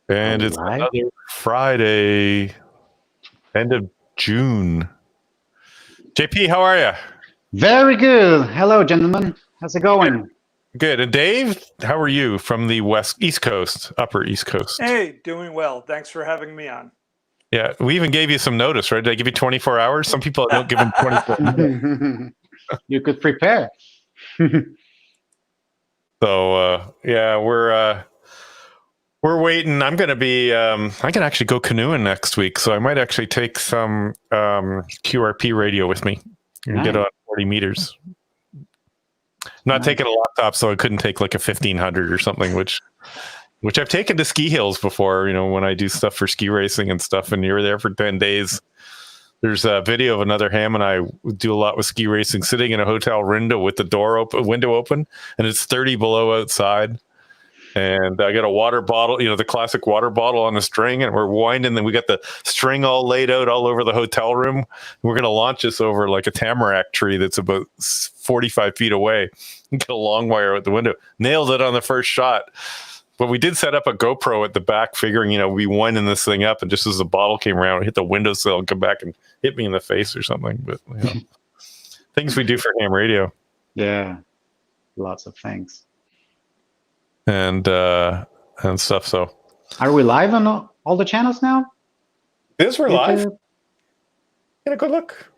And it's another Friday, end of June. JP, how are you? Very good. Hello, gentlemen. How's it going? Good. And Dave, how are you from the East Coast, Upper East Coast? Hey, doing well. Thanks for having me on. Yeah, we even gave you some notice, right? Did I give you 24 hours? Some people don't give them 24 hours. You could prepare. So, yeah, we're waiting. I'm going to be, I can actually go canoeing next week. So I might actually take some QRP radio with me and get on 40 meters. I'm not taking a laptop, so I couldn't take like a 1500 or something, which I've taken to ski hills before, when I do stuff for ski racing and stuff, and you're there for 10 days. There's a video of another ham and I do a lot with ski racing, sitting in a hotel window with the window open, and it's 30 below outside. And I got a water bottle, the classic water bottle on a string, and we're winding. And we got the string all laid out all over the hotel room. We're going to launch this over like a tamarack tree that's about 45 feet away. Get a long wire out the window. Nailed it on the first shot. But we did set up a GoPro at the back, figuring, we winding this thing up. And just as the bottle came around, it hit the windowsill and come back and hit me in the face or something. But things we do for ham radio. Yeah, lots of things. And stuff. So, are we live on all the channels now? Yes, we're live. Get a good look.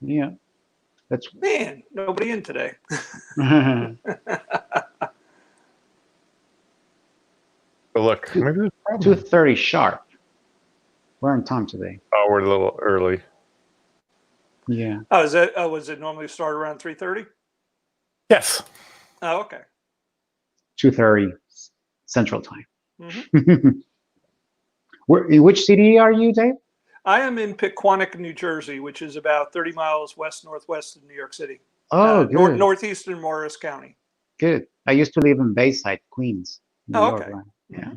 Yeah, that's nobody in today. But look, maybe 2:30 sharp. We're on time today. Oh, we're a little early. Yeah. Oh, is it? Oh, was it normally start around 3:30? Yes. Oh, okay. 2:30 Central Time. Mm-hmm. In which city are you, Dave? I am in Pequannock, New Jersey, which is about 30 miles west-northwest of New York City. Oh, good. Northeastern Morris County. Good. I used to live in Bayside, Queens. New York, okay. Right? Yeah,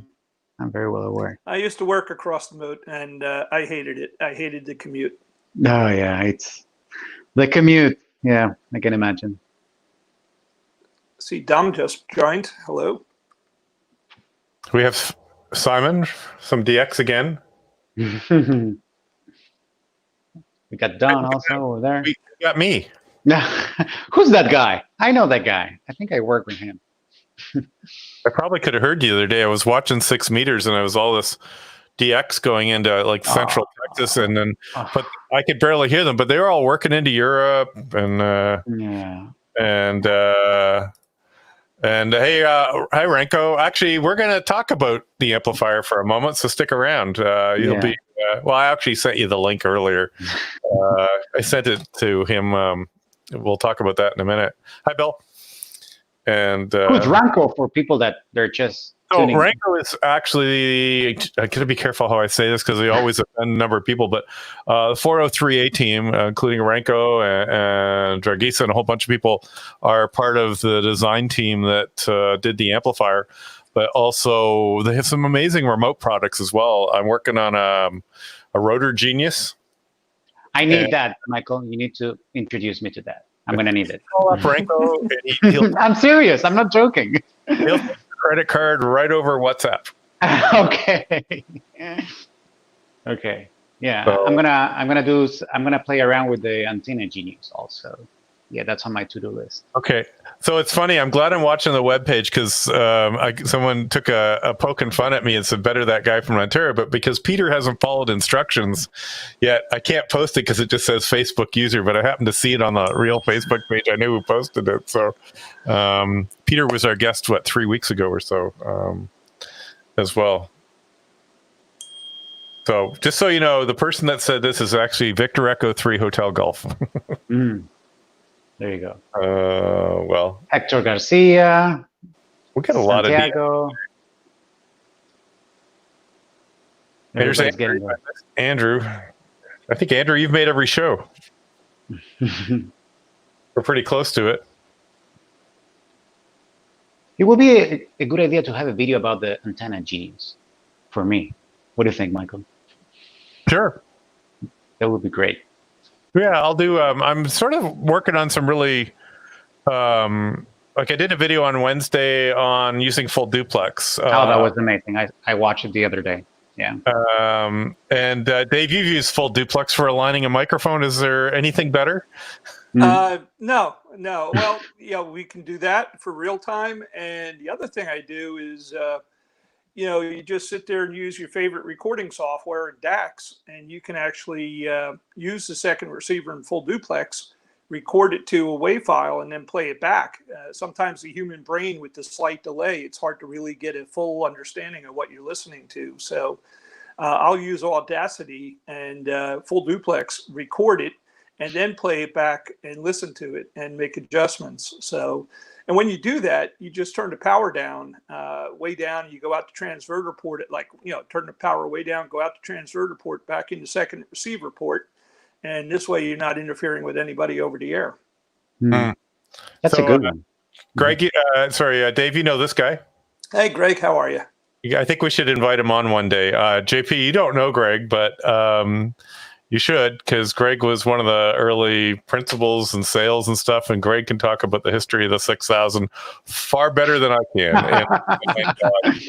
I'm very well aware. I used to work across the moat, and I hated it. I hated the commute. Oh, yeah. It's the commute. Yeah, I can imagine. See, Dom just joined. Hello. We have Simon, some DX again. We got Don also over there. We got me. Who's that guy? I know that guy. I think I work with him. I probably could have heard you the other day. I was watching 6 meters, and I was all this DX going into like Central Texas, and then but I could barely hear them. But they were all working into Europe, and And hey, hi Renko. Actually, we're going to talk about the amplifier for a moment, so stick around. You'll be well. I actually sent you the link earlier. I sent it to him. We'll talk about that in a minute. Hi, Bill. And who's Renko for people that they're just? So Renko is actually, I gotta be careful how I say this because they always offend a number of people, but the 403A team, including Renko and Dragisa and a whole bunch of people, are part of the design team that did the amplifier, but also they have some amazing remote products as well. I'm working on a Rotor Genius. I need that, Michael. You need to introduce me to that. I'm going to need it. Call up Renko. I'm serious. I'm not joking. He'll take the credit card right over WhatsApp. Okay. Okay. Yeah. So, I'm gonna play around with the Antenna Genius also. Yeah, that's on my to-do list. Okay. So it's funny. I'm glad I'm watching the webpage because someone took a poking fun at me and said, better that guy from Ontario. But because Peter hasn't followed instructions yet, I can't post it because it just says Facebook user. But I happened to see it on the real Facebook page. I knew who posted it. So Peter was our guest, 3 weeks ago or so as well. So just so you know, the person that said this is actually Victor Echo 3 Hotel Golf. There you go. Well, Hector Garcia. We got a lot Santiago. of Here's Andrew. I think Andrew, you've made every show. We're pretty close to it. It would be a good idea to have a video about the Antenna Genius for me. What do you think, Michael? Sure. That would be great. Yeah, I'll do. I'm sort of working on some really like I did a video on Wednesday on using full duplex. Oh, that was amazing. I watched it the other day. Yeah. And Dave, you've used full duplex for aligning a microphone. Is there anything better? No. Well, we can do that for real time. And the other thing I do is, you just sit there and use your favorite recording software in DAX, and you can actually use the second receiver in full duplex, record it to a WAV file, and then play it back. Sometimes the human brain, with the slight delay, it's hard to really get a full understanding of what you're listening to. So I'll use Audacity and full duplex, record it, and then play it back and listen to it and make adjustments. So, and when you do that, you just turn the power down, way down. You go out the transverter port at turn the power way down, go out the transverter port back into second receiver port. And this way you're not interfering with anybody over the air. That's a good one. Greg, Dave, you know this guy. Hey, Greg, how are you? I think we should invite him on one day. JP, you don't know Greg, but you should, because Greg was one of the early principals and sales and stuff, and Greg can talk about the history of the 6000 far better than I can. And,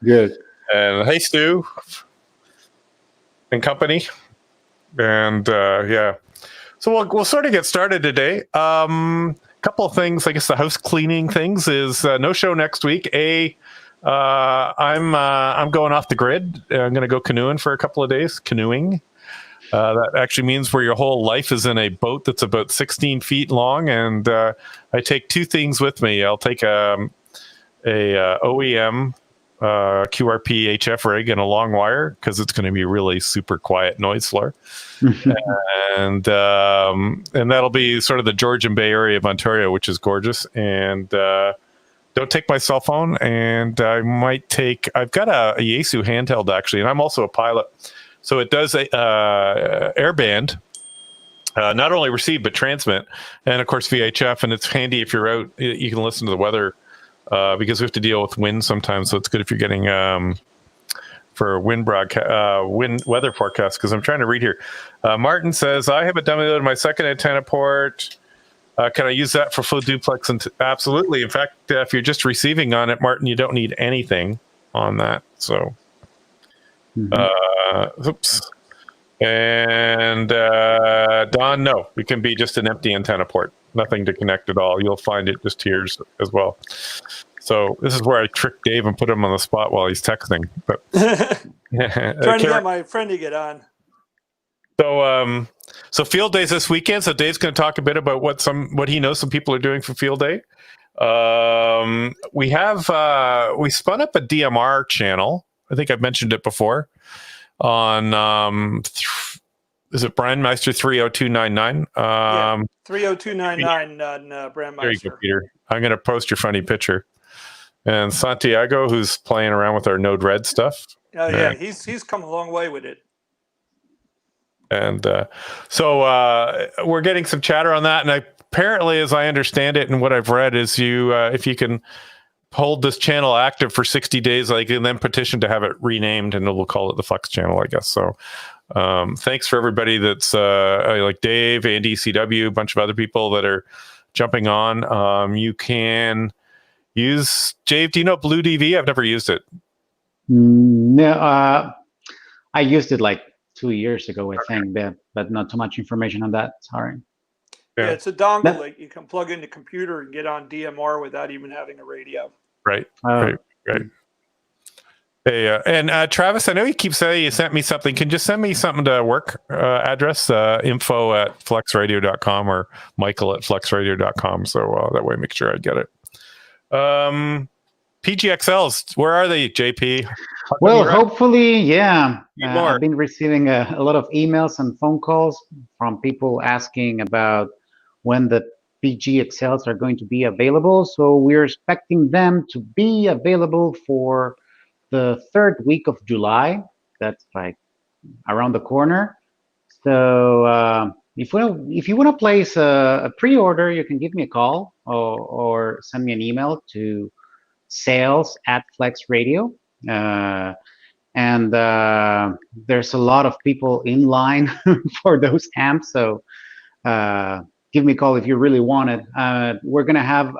Good. And hey, Stu and company. And so we'll sort of get started today. Couple of things, I guess the house cleaning things is no show next week. I'm going off the grid. I'm going to go canoeing for a couple of days. Canoeing. That actually means where your whole life is in a boat that's about 16 feet long, and I take two things with me. I'll take a OEM QRP HF rig and a long wire, because it's going to be really super quiet noise floor, and that'll be sort of the Georgian Bay area of Ontario, which is gorgeous. And don't take my cell phone, and I've got a Yaesu handheld actually, and I'm also a pilot, so it does airband, not only receive but transmit, and of course VHF, and it's handy if you're out. You can listen to the weather. Because we have to deal with wind sometimes, so it's good if you're getting for wind weather forecast. Because I'm trying to read here. Martin says, I haven't downloaded my second antenna port. Can I use that for full duplex? Absolutely. In fact, if you're just receiving on it, Martin, you don't need anything on that. So, oops. And Don, no, it can be just an empty antenna port. Nothing to connect at all. You'll find it just here as well. So this is where I trick Dave and put him on the spot while he's texting. But trying to get my friend to get on. So field days this weekend. So Dave's going to talk a bit about what he knows some people are doing for field day. We spun up a DMR channel. I think I've mentioned it before on is it Brandmeister 30299? 30299 on Brandmeister. There you go, Peter. I'm going to post your funny picture. And Santiago, who's playing around with our Node Red stuff. Oh yeah, he's come a long way with it. And so we're getting some chatter on that. And apparently, as I understand it and what I've read, is if you can hold this channel active for 60 days, I can then petition to have it renamed, and we'll call it the Flex channel, I guess. So thanks for everybody that's like Dave, Andy, CW, a bunch of other people that are jumping on. You can use, Dave, do you know Blue DV? I've never used it. No, I used it like 2 years ago, I think, but not too much information on that. Sorry. Yeah, it's a dongle that you can plug in the computer and get on DMR without even having a radio. Right. Right. Hey, and Travis, I know you keep saying you sent me something. Can you just send me something to work address, info@flexradio.com or michael@flexradio.com. So that way, make sure I get it. PGXLs, where are they, JP? Well, hopefully, yeah. I've been receiving a lot of emails and phone calls from people asking about when the PGXLs are going to be available. So we're expecting them to be available for the third week of July. That's like around the corner. So if you want to place a pre-order, you can give me a call or send me an email to sales@flexradio. And there's a lot of people in line for those amps. So give me a call if you really want it. We're going to have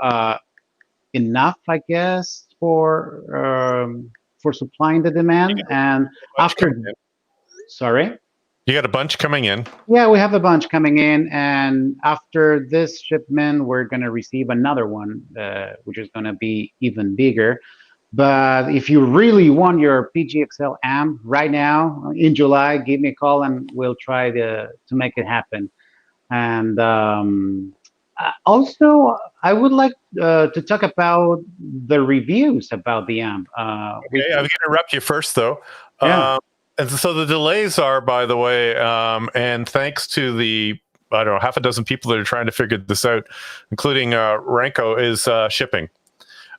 enough, I guess, for supplying the demand. And after, sorry. You got a bunch coming in. Yeah, we have a bunch coming in, and after this shipment, we're going to receive another one, which is going to be even bigger. But if you really want your PGXL amp right now in July, give me a call and we'll try to make it happen. And also, I would like to talk about the reviews about the amp. Okay, I'm going to interrupt you first, though. Yeah. And so the delays are, by the way, and thanks to the, I don't know, half a dozen people that are trying to figure this out, including Ranko, is shipping.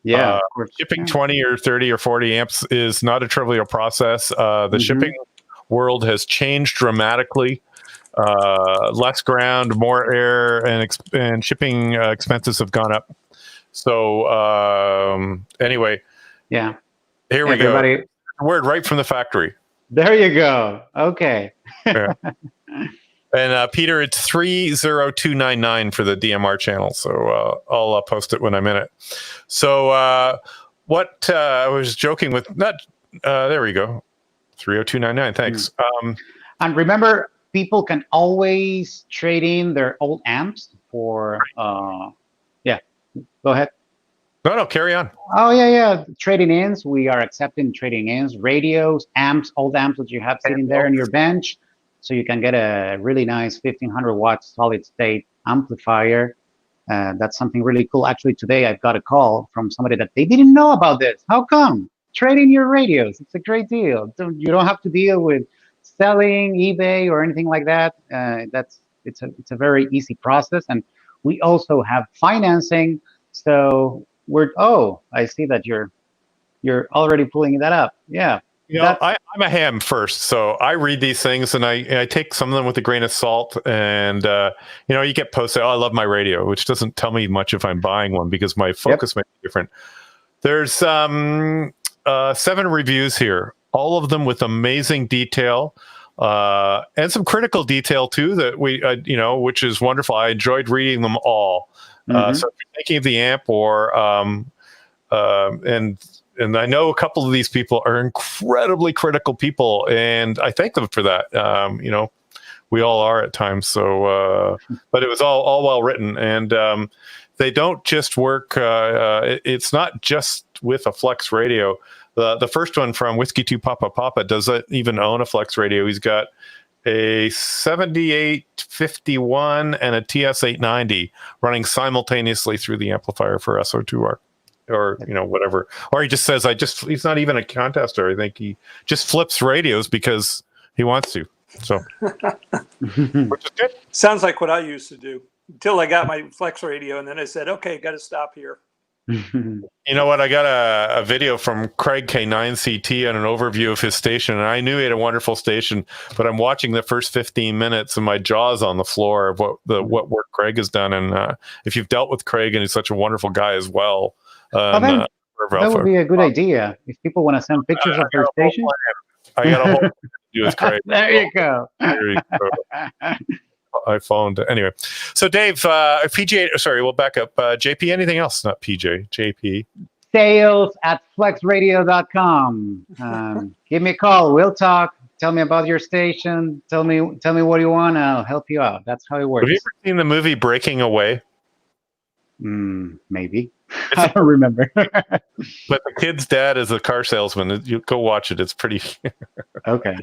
Yeah, of course. Shipping 20 or 30 or 40 amps is not a trivial process. The shipping world has changed dramatically. Less ground, more air, and shipping expenses have gone up. So anyway, yeah, here we go. Word right from the factory. There you go. Okay. Yeah. And Peter, it's 30299 for the DMR channel. So I'll post it when I'm in it. So what I was joking with, there we go. 30299. Thanks. And remember, people can always trade in their old amps for, yeah, go ahead. No, carry on. Oh, yeah. Trading ins. We are accepting trading ins, radios, amps, old amps that you have sitting there in your bench. So you can get a really nice 1500 watt solid state amplifier. That's something really cool. Actually, today I've got a call from somebody that they didn't know about this. How come? Trade in your radios. It's a great deal. You don't have to deal with selling, eBay, or anything like that. It's a very easy process. And we also have financing. So I see that you're already pulling that up. Yeah. You know, I'm a ham first, so I read these things and I take some of them with a grain of salt. And you get posts say, "Oh, I love my radio," which doesn't tell me much if I'm buying one because my focus might be different. There's 7 reviews here, all of them with amazing detail and some critical detail too. That which is wonderful. I enjoyed reading them all. So if you're thinking of the amp or and I know a couple of these people are incredibly critical people, and I thank them for that. We all are at times. So, but it was all well written, and they don't just work. It's not just with a Flex radio. The first one from Whiskey 2 Papa Papa doesn't even own a Flex radio. He's got a 7851 and a TS890 running simultaneously through the amplifier for SO2R. Or whatever, or he just says he's not even a contester. I think he just flips radios because he wants to. So which is good. Sounds like what I used to do until I got my Flex radio, and then I said, okay, got to stop here. You know what, I got a video from Craig K9CT and an overview of his station, and I knew he had a wonderful station, but I'm watching the first 15 minutes and my jaw's on the floor of what work Craig has done. And if you've dealt with Craig, and he's such a wonderful guy as well, that would be a good idea if people want to send pictures of their station. I got a whole thing to do with Craig. There you go. I phoned anyway. So Dave, PJ. Sorry, we'll back up. JP. Anything else? Not PJ. JP. Sales@flexradio.com. Give me a call. We'll talk. Tell me about your station. Tell me what you want. I'll help you out. That's how it works. Have you ever seen the movie Breaking Away? Maybe. I don't remember. But the kid's dad is a car salesman. You go watch it. It's pretty. Okay.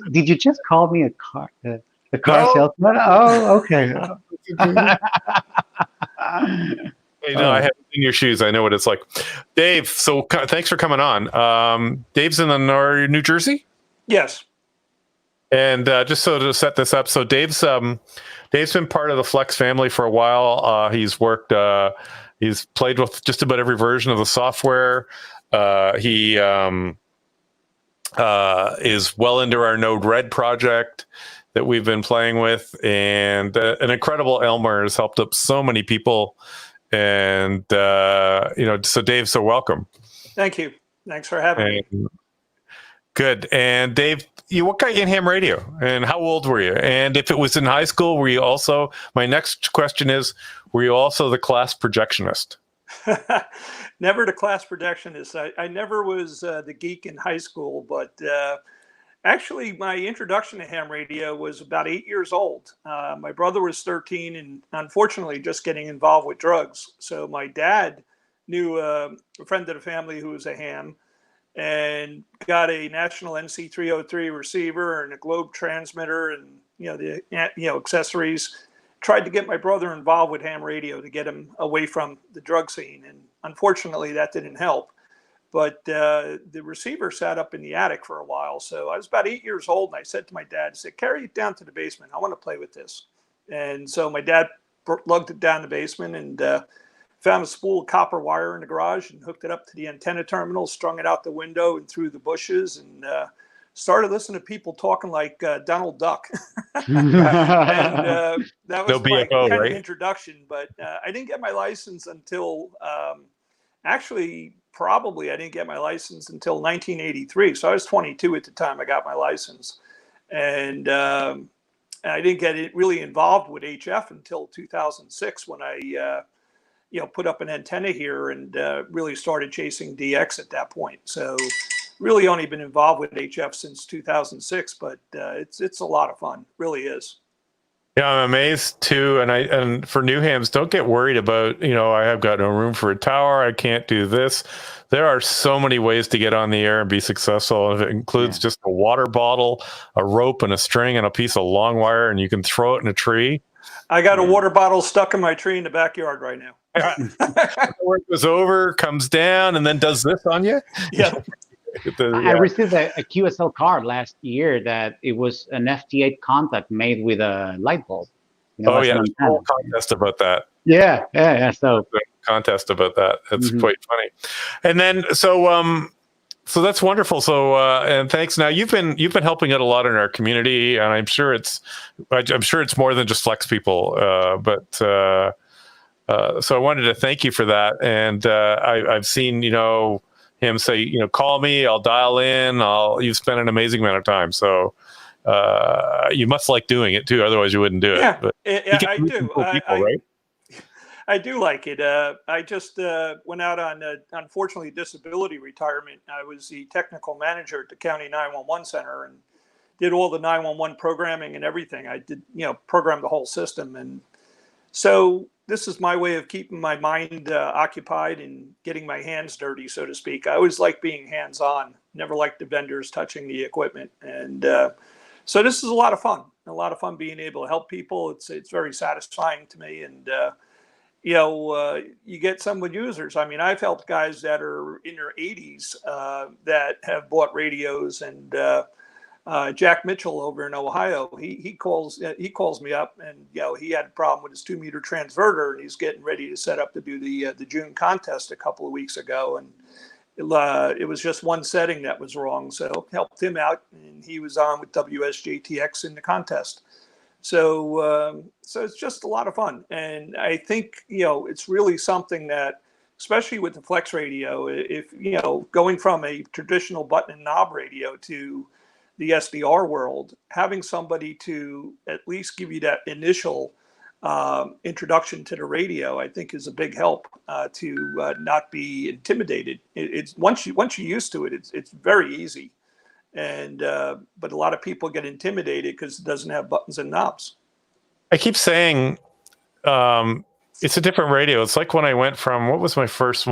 Did you just call me a car salesman? Oh, okay. I have in your shoes. I know what it's like. Dave, so thanks for coming on. Dave's in New Jersey? Yes. And just so to set this up, so Dave's been part of the Flex family for a while. He's worked. He's played with just about every version of the software. He is well into our Node Red project that we've been playing with, and an incredible Elmer has helped up so many people. And so Dave, so welcome. Thank you. Thanks for having me. Good. And Dave, what got you in ham radio, and how old were you? And if it was in high school, were you also? My next question is, were you also the class projectionist? Never the class protectionist. I never was the geek in high school, but actually, my introduction to ham radio was about 8 years old. My brother was 13 and unfortunately just getting involved with drugs. So my dad knew a friend of the family who was a ham and got a national NC 303 receiver and a Globe transmitter and the accessories. Tried to get my brother involved with ham radio to get him away from the drug scene, and unfortunately that didn't help. But the receiver sat up in the attic for a while. So I was about 8 years old, and I said to my dad, I said, carry it down to the basement. I want to play with this. And so my dad lugged it down the basement and found a spool of copper wire in the garage and hooked it up to the antenna terminal, strung it out the window and through the bushes, and started listening to people talking like Donald Duck. And that was my kind of introduction. But I didn't get my license until probably I didn't get my license until 1983. So I was 22 at the time I got my license. And I didn't get really involved with HF until 2006 when I, put up an antenna here and really started chasing DX at that point. So really only been involved with HF since 2006, but it's a lot of fun, really is. Yeah, I'm amazed too. And for new hams, don't get worried about, I have got no room for a tower. I can't do this. There are so many ways to get on the air and be successful. If it includes just a water bottle, a rope and a string and a piece of long wire, and you can throw it in a tree. I got a water bottle stuck in my tree in the backyard right now. Work was over, comes down, and then does this on you. Yeah. I received a QSL card last year that it was an FT8 contact made with a light bulb. There's a whole contest about that. Yeah. So contest about that. That's quite funny. And then so that's wonderful. So and thanks. Now you've been helping out a lot in our community, and I'm sure it's more than just Flex people. So I wanted to thank you for that. And I've seen him say, call me, I'll dial in. You've spent an amazing amount of time. So you must like doing it too. Otherwise you wouldn't do it. Yeah, but I do. People, right? I do like it. I just went out on, unfortunately, disability retirement. I was the technical manager at the county 911 center and did all the 911 programming and everything. I did, program the whole system. And so this is my way of keeping my mind occupied and getting my hands dirty, so to speak. I always like being hands-on, never liked the vendors touching the equipment. And so this is a lot of fun being able to help people. It's very satisfying to me. And, you get some with users. I mean, I've helped guys that are in their 80s that have bought radios, and Jack Mitchell over in Ohio, he calls me up, and he had a problem with his 2-meter transverter, and he's getting ready to set up to do the June contest a couple of weeks ago, and it was just one setting that was wrong, so helped him out, and he was on with WSJTX in the contest. So it's just a lot of fun, and I think it's really something that, especially with the Flex radio, if going from a traditional button and knob radio to the SDR world, having somebody to at least give you that initial introduction to the radio, I think is a big help to not be intimidated. It's once you're used to it, it's very easy. And but a lot of people get intimidated because it doesn't have buttons and knobs. I keep saying it's a different radio. It's like when I went from my first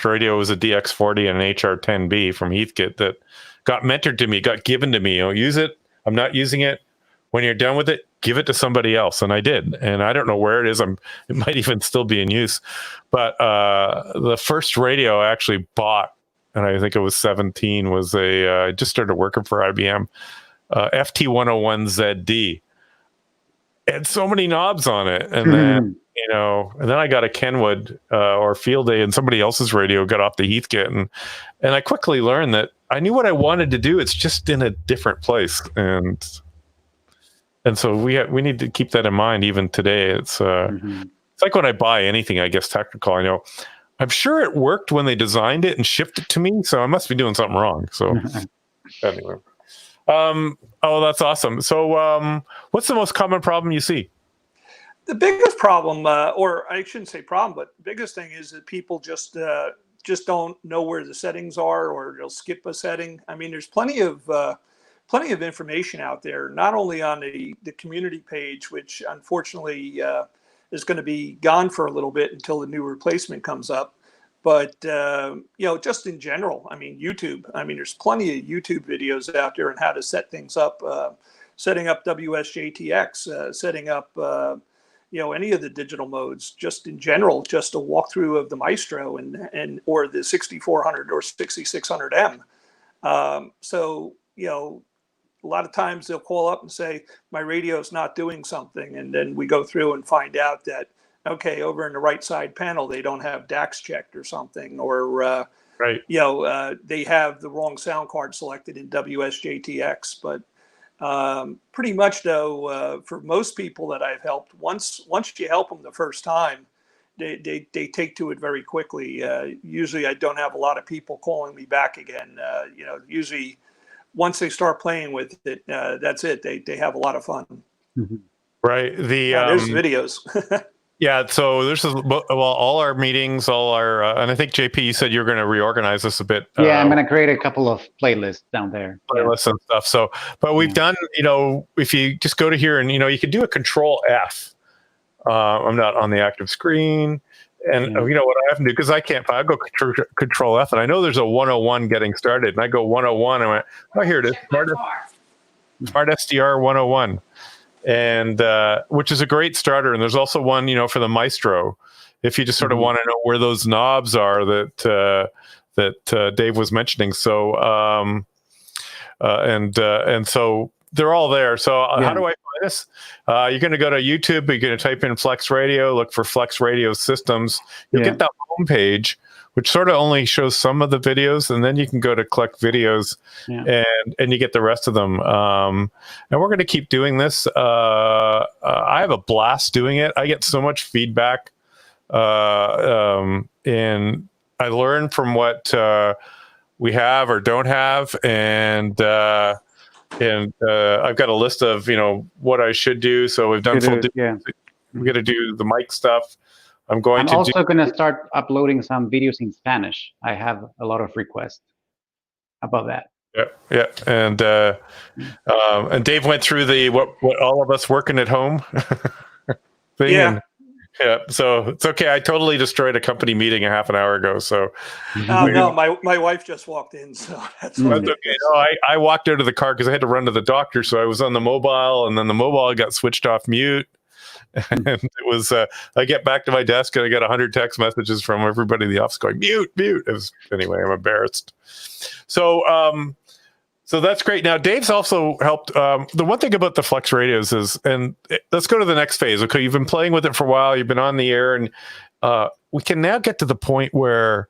radio was a DX40 and an HR10B from Heathkit that got mentored to me, got given to me. Use it. I'm not using it. When you're done with it, give it to somebody else. And I did. And I don't know where it is. It might even still be in use. But the first radio I actually bought, and I think it was 17, was I just started working for IBM, FT101ZD. It had so many knobs on it. And then, and then I got a Kenwood or Field Day, and somebody else's radio got off the Heathkit. And I quickly learned that I knew what I wanted to do. It's just in a different place. And so we need to keep that in mind even today. It's like when I buy anything, I guess, technical, I'm sure it worked when they designed it and shipped it to me, so I must be doing something wrong. So anyway. That's awesome. So what's the most common problem you see? The biggest problem, or I shouldn't say problem, but the biggest thing is that people just don't know where the settings are, or they'll skip a setting. I mean, there's plenty of information out there, not only on the community page, which unfortunately is going to be gone for a little bit until the new replacement comes up, but just in general. I mean, YouTube. I mean, there's plenty of YouTube videos out there on how to set things up, setting up WSJTX, setting up any of the digital modes, just in general, just a walkthrough of the Maestro and or the 6400 or 6600M. So a lot of times they'll call up and say, my radio is not doing something. And then we go through and find out that, okay, over in the right side panel, they don't have DAX checked or something, or, right. They have the wrong sound card selected in WSJTX. But pretty much though, for most people that I've helped, once you help them the first time, they take to it very quickly. Usually I don't have a lot of people calling me back again. Usually once they start playing with it, that's it. They have a lot of fun. Mm-hmm. Right. There's videos. Yeah. So all our meetings, and I think JP, you said you're going to reorganize this a bit. Yeah, I'm going to create a couple of playlists down there. Playlists and stuff. So, but we've done, if you just go to here and, you can do a Control F. I'm not on the active screen. And you know what I have to do, because I can't, I go Control F, and I know there's a 101 getting started, and I go 101, and I went, oh, here it is, Smart SDR 101, and which is a great starter. And there's also one, for the Maestro, if you just sort of want to know where those knobs are that Dave was mentioning. So and so they're all there. So how do I find this? You're going to go to YouTube. You're going to type in Flex Radio, look for Flex Radio Systems. You'll get that homepage, which sort of only shows some of the videos, and then you can go to collect videos, and you get the rest of them. And we're going to keep doing this. I have a blast doing it. I get so much feedback, and I learn from what we have or don't have, and I've got a list of what I should do. So we've done we got to do the mic stuff. I'm also going to start uploading some videos in Spanish. I have a lot of requests about that. Yeah, and Dave went through the what all of us working at home thing. Yeah. So it's okay. I totally destroyed a company meeting a half an hour ago. So no, my wife just walked in, so that's okay. No, I walked out of the car because I had to run to the doctor. So I was on the mobile, and then the mobile got switched off mute. And it was I get back to my desk and I got 100 text messages from everybody in the office going mute. Anyway, I'm embarrassed. So that's great. Now, Dave's also helped. The one thing about the Flex radios is, and let's go to the next phase. Okay, you've been playing with it for a while. You've been on the air, and we can now get to the point where,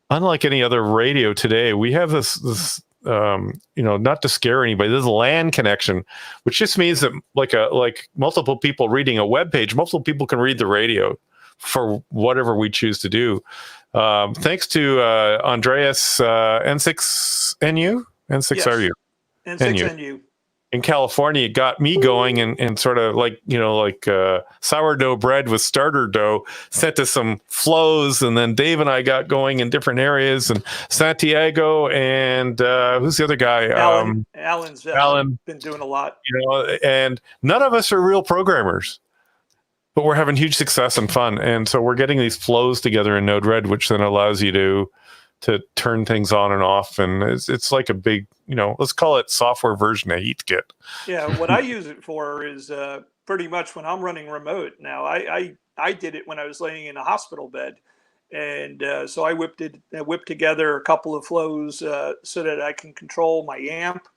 unlike any other radio today, we have this not to scare anybody, this LAN connection, which just means that like multiple people reading a web page, multiple people can read the radio for whatever we choose to do. Thanks to Andreas N6NU. N6RU. N6NU. In California, it got me going and sort of like sourdough bread with starter dough, sent us some flows, and then Dave and I got going in different areas, and Santiago and who's the other guy? Alan's been doing a lot. And none of us are real programmers, but we're having huge success and fun. And so we're getting these flows together in Node-RED, which then allows you to turn things on and off, and it's like a big, let's call it software version of HeatKit. Yeah, what I use it for is pretty much when I'm running remote. Now, I did it when I was laying in a hospital bed, and so I whipped together a couple of flows so that I can control my amp,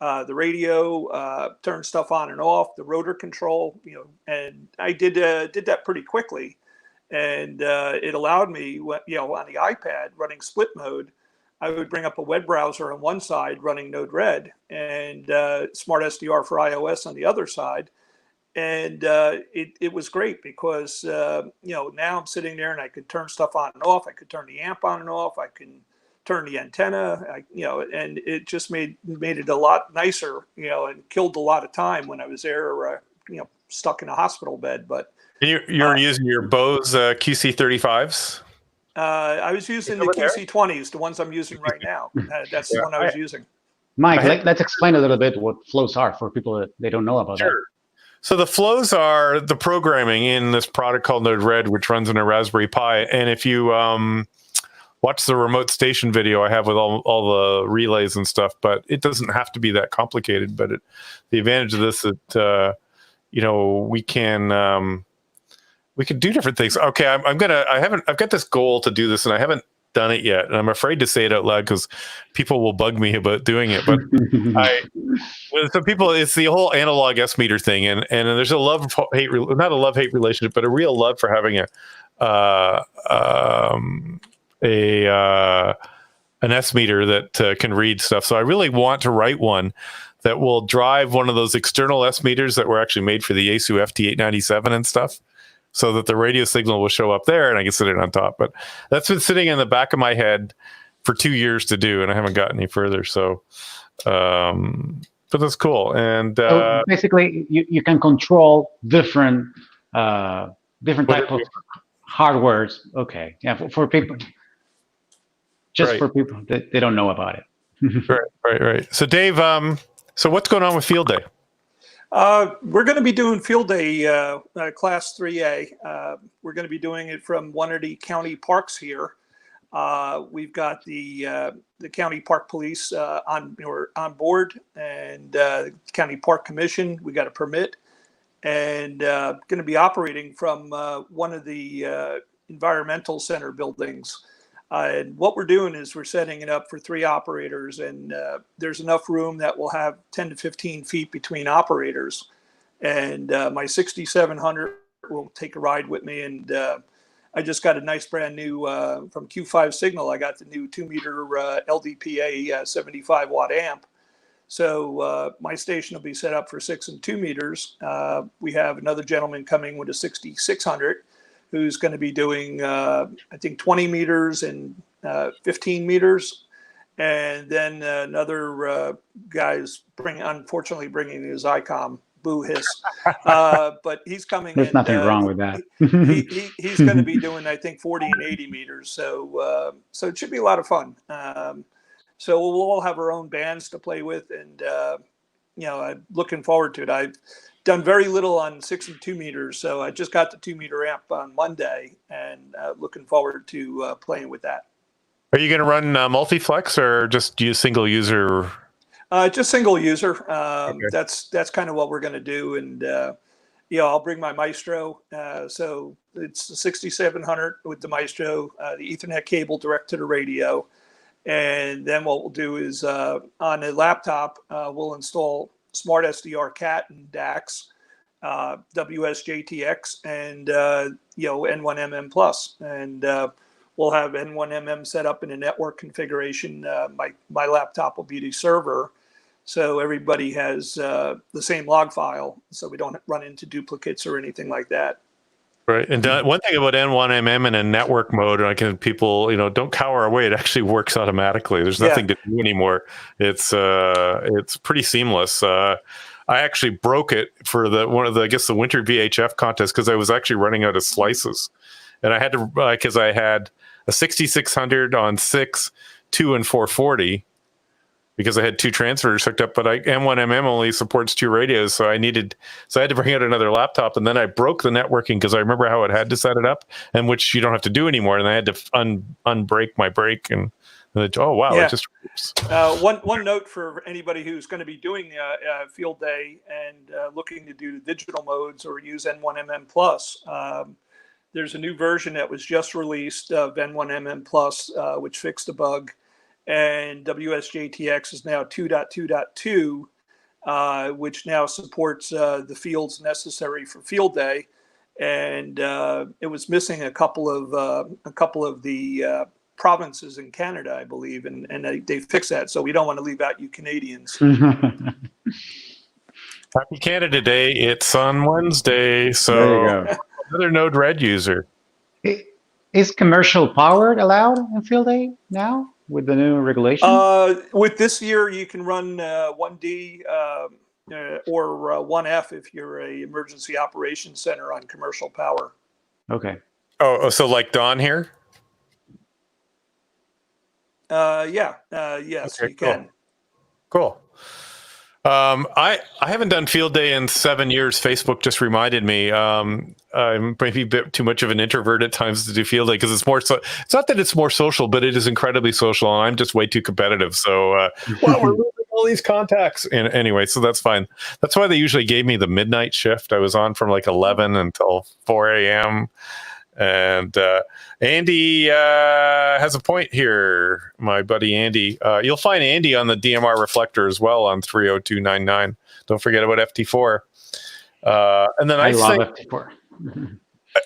the radio, turn stuff on and off, the rotor control, and I did that pretty quickly. And it allowed me, on the iPad running split mode, I would bring up a web browser on one side running Node-RED and Smart SDR for iOS on the other side. And it was great because, now I'm sitting there and I could turn stuff on and off. I could turn the amp on and off. I can turn the antenna, and it just made it a lot nicer, and killed a lot of time when I was there, stuck in a hospital bed. But You're using your Bose QC35s? I was using the QC20s, the ones I'm using right now. That's the one I was using. Mike, let's explain a little bit what flows are for people that they don't know about that. So the flows are the programming in this product called Node-RED, which runs in a Raspberry Pi. And if you watch the remote station video I have with all the relays and stuff, but it doesn't have to be that complicated. But the advantage of this is that we can do different things. Okay, I've got this goal to do this, and I haven't done it yet, and I'm afraid to say it out loud because people will bug me about doing it. But with some people, it's the whole analog S meter thing, and there's a love-hate, not a love-hate relationship, but a real love for having an S meter that can read stuff. So I really want to write one that will drive one of those external S meters that were actually made for the Yaesu FT897 and stuff, so that the radio signal will show up there and I can sit it on top. But that's been sitting in the back of my head for 2 years to do, and I haven't gotten any further. So, but that's cool. And so basically, you can control different type of hardwares. Okay, yeah, for people, just for people that they don't know about it. Right. So Dave, so what's going on with Field Day? We're going to be doing Field Day Class 3A. We're going to be doing it from one of the county parks here. We've got the county park police on board, and the county park commission. We got a permit, and going to be operating from one of the environmental center buildings. And what we're doing is we're setting it up for 3 operators, and there's enough room that we'll have 10 to 15 feet between operators. And my 6700 will take a ride with me. And I just got a nice brand new from Q5 Signal. I got the new 2-meter LDPA 75 watt amp. So my station will be set up for 6 and 2 meters. We have another gentleman coming with a 6600. Who's going to be doing, I think, 20 meters and 15 meters. And then another guy's unfortunately bringing his ICOM, boo hiss. But he's coming There's nothing wrong with that. He's going to be doing, I think, 40 and 80 meters. So it should be a lot of fun. So we'll all have our own bands to play with. And, I'm looking forward to it. I've done very little on 6 and 2 meters, so I just got the 2-meter amp on Monday, and looking forward to playing with that. Are you going to run multi-flex or just use single user? Just single user. Okay. That's kind of what we're going to do, and I'll bring my Maestro. So it's the 6700 with the Maestro, the Ethernet cable direct to the radio, and then what we'll do is on a laptop we'll install Smart SDR Cat and DAX, WSJTX, and N1MM Plus, and we'll have N1MM set up in a network configuration. My laptop will be the server, so everybody has the same log file, so we don't run into duplicates or anything like that. Right, and one thing about N1MM in a network mode, and people, don't cower away. It actually works automatically. There's nothing to do anymore. It's pretty seamless. I actually broke it for the winter VHF contest because I was actually running out of slices, and I had to because I had a 6600 on 6, 2, and 440. Because I had 2 transmitters hooked up, but N1MM only supports 2 radios, so I had to bring out another laptop, and then I broke the networking because I remember how it had to set it up, and which you don't have to do anymore, and I had to unbreak my break, and it just one note for anybody who's going to be doing Field Day and looking to do digital modes or use N1MM Plus. There's a new version that was just released of N1MM Plus, which fixed a bug. And WSJTX is now 2.2.2, which now supports the fields necessary for Field Day, and it was missing a couple of the provinces in Canada, I believe, and they fixed that. So we don't want to leave out you Canadians. Happy Canada Day! It's on Wednesday, so there you go. Another Node-RED user. Is commercial powered allowed in Field Day now? With the new regulation? With this year, you can run 1D or 1F if you're a emergency operations center on commercial power. Okay. So like Don here? Yes, Okay, you can. Cool. I haven't done field day in 7 years. Facebook just reminded me. I'm maybe a bit too much of an introvert at times to do field day because it's more so. It's not that it's more social, but it is incredibly social, and I'm just way too competitive. So, well, we're losing all these contacts, and anyway, so that's fine. That's why they usually gave me the midnight shift. I was on from like 11 until 4 a.m. And Andy has a point here, my buddy Andy. You'll find Andy on the DMR reflector as well on 30299. Don't forget about FT4. And then I love FT4.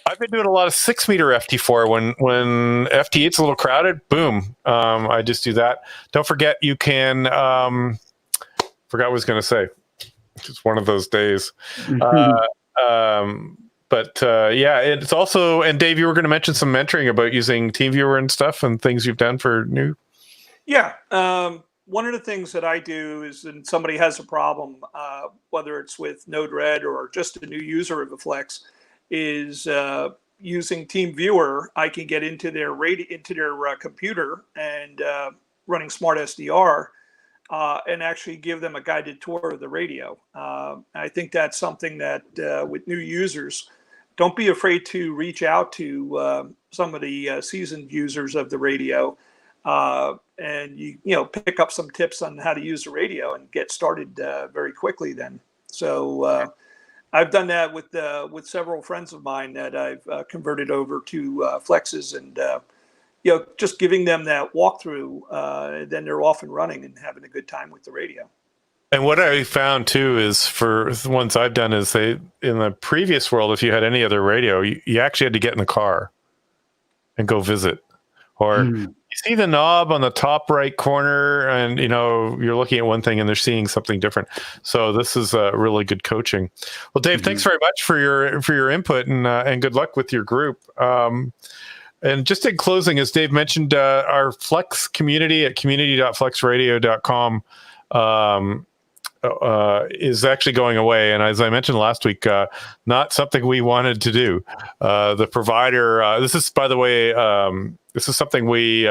I've been doing a lot of 6 meter FT4 when FT8's a little crowded. Boom, I just do that. Don't forget you can. Forgot what I was going to say. It's one of those days. But yeah, it's also, and Dave, you were going to mention some mentoring about using TeamViewer and stuff and things you've done for new. Yeah. One of the things that I do is when somebody has a problem, whether it's with Node-RED or just a new user of the Flex, is using TeamViewer. I can get into their computer and running Smart SDR and actually give them a guided tour of the radio. I think that's something that with new users, don't be afraid to reach out to some of the seasoned users of the radio, and you pick up some tips on how to use the radio and get started very quickly. Then, so I've done that with several friends of mine that I've converted over to Flexes, and just giving them that walkthrough, then they're off and running and having a good time with the radio. And what I found too is for the ones I've done is in the previous world, if you had any other radio, you actually had to get in the car and go visit. Or you see the knob on the top right corner and, you're looking at one thing and they're seeing something different. So this is really good coaching. Well, Dave, thanks very much for your input and good luck with your group. And just in closing, as Dave mentioned, our Flex community at community.flexradio.com is actually going away. And as I mentioned last week, not something we wanted to do. The provider, this is, by the way, this is something we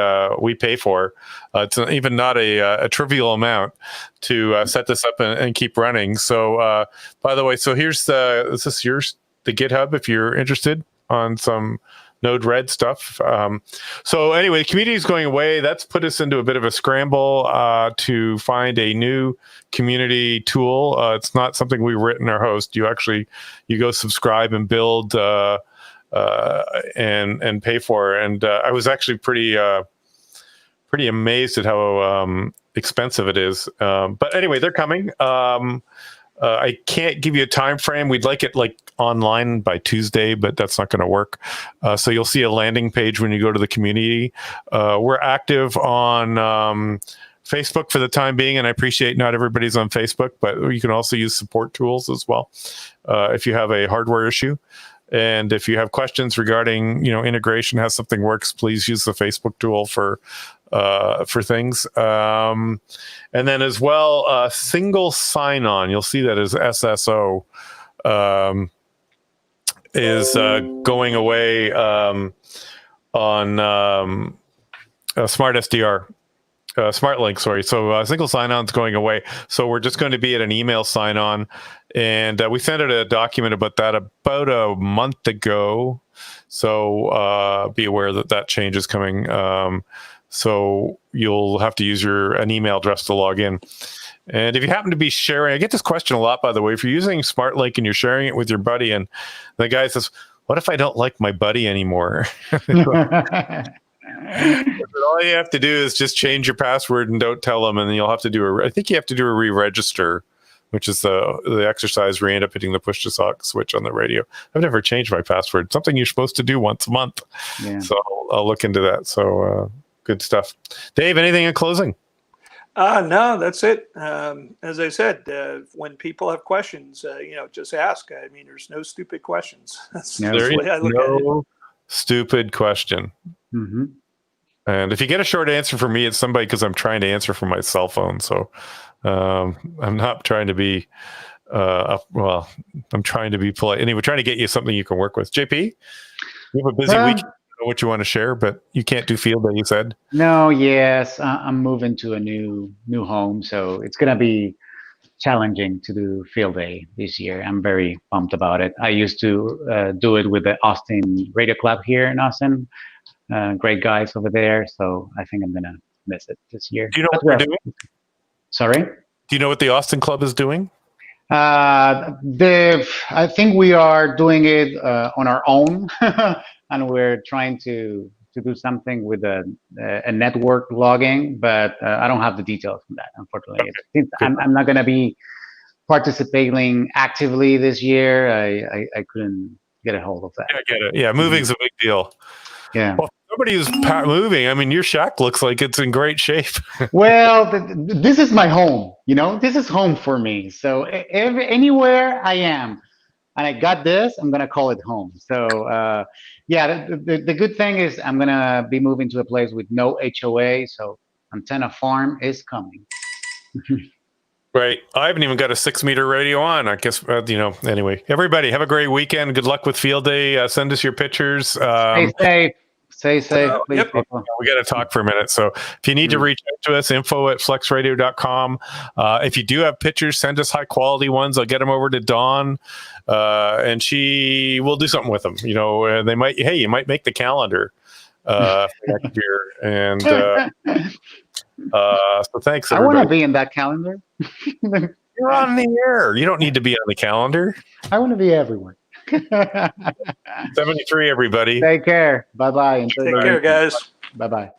pay for. It's even not a trivial amount to set this up and keep running. So, by the way, so this is the GitHub if you're interested on some Node-RED stuff. So anyway, the community is going away. That's put us into a bit of a scramble to find a new community tool. It's not something we've written or host. You go subscribe and build and pay for. And I was actually pretty amazed at how expensive it is. But anyway, they're coming. I can't give you a time frame. We'd like it like online by Tuesday, but that's not going to work. So you'll see a landing page when you go to the community. We're active on Facebook for the time being, and I appreciate not everybody's on Facebook, but you can also use support tools as well if you have a hardware issue. And if you have questions regarding, integration, how something works, please use the Facebook tool for things. And then as well, single sign-on, you'll see that as SSO, is going away on Smart SDR. SmartLink, sorry. So single sign-on is going away. So we're just going to be at an email sign-on. And we sent out a document about that about a month ago. So be aware that change is coming. So you'll have to use an email address to log in. And if you happen to be sharing, I get this question a lot, by the way, if you're using SmartLink and you're sharing it with your buddy and the guy says, what if I don't like my buddy anymore? All you have to do is just change your password and don't tell them, and then you'll have to do I think you have to do a re-register, which is the exercise where you end up hitting the push to talk switch on the radio. I've never changed my password. Something you're supposed to do once a month. Yeah. So I'll look into that. So good stuff. Dave, anything in closing? No, that's it. As I said, when people have questions, just ask. I mean, there's no stupid questions. That's there is no stupid question. Mm-hmm. And if you get a short answer from me, it's somebody because I'm trying to answer from my cell phone. So I'm not trying to be, well, I'm trying to be polite. Anyway, trying to get you something you can work with. JP, you have a busy week. I don't know what you want to share, but you can't do field day, you said. No, yes, I'm moving to a new home, so it's gonna be challenging to do field day this year. I'm very pumped about it. I used to do it with the Austin Radio Club here in Austin. Great guys over there, so I think I'm gonna miss it this year. Do you know what they're doing? Sorry? Do you know what the Austin Club is doing? I think we are doing it on our own, and we're trying to do something with a network logging, but I don't have the details on that, unfortunately. Okay. I'm not going to be participating actively this year. I couldn't get a hold of that. Yeah, I get it. Yeah, moving's a big deal. Yeah. Well, somebody who's moving, I mean, your shack looks like it's in great shape. Well, this is my home. You know, this is home for me. So anywhere I am, and I got this, I'm gonna call it home. So yeah, the good thing is I'm gonna be moving to a place with no HOA. So Antenna Farm is coming. Right. I haven't even got a 6-meter radio on. I guess, anyway, everybody have a great weekend. Good luck with field day. Send us your pictures. Stay safe. Stay safe, please. Yep. We got to talk for a minute. So if you need to reach out to us, info@flexradio.com. If you do have pictures, send us high quality ones. I'll get them over to Dawn, and she will do something with them. You know, they might, hey, you might make the calendar for next year. And so thanks, everybody. I want to be in that calendar. You're on the air. You don't need to be on the calendar. I want to be everywhere. 73, everybody. Take care. Bye-bye. Take care, guys. Bye-bye.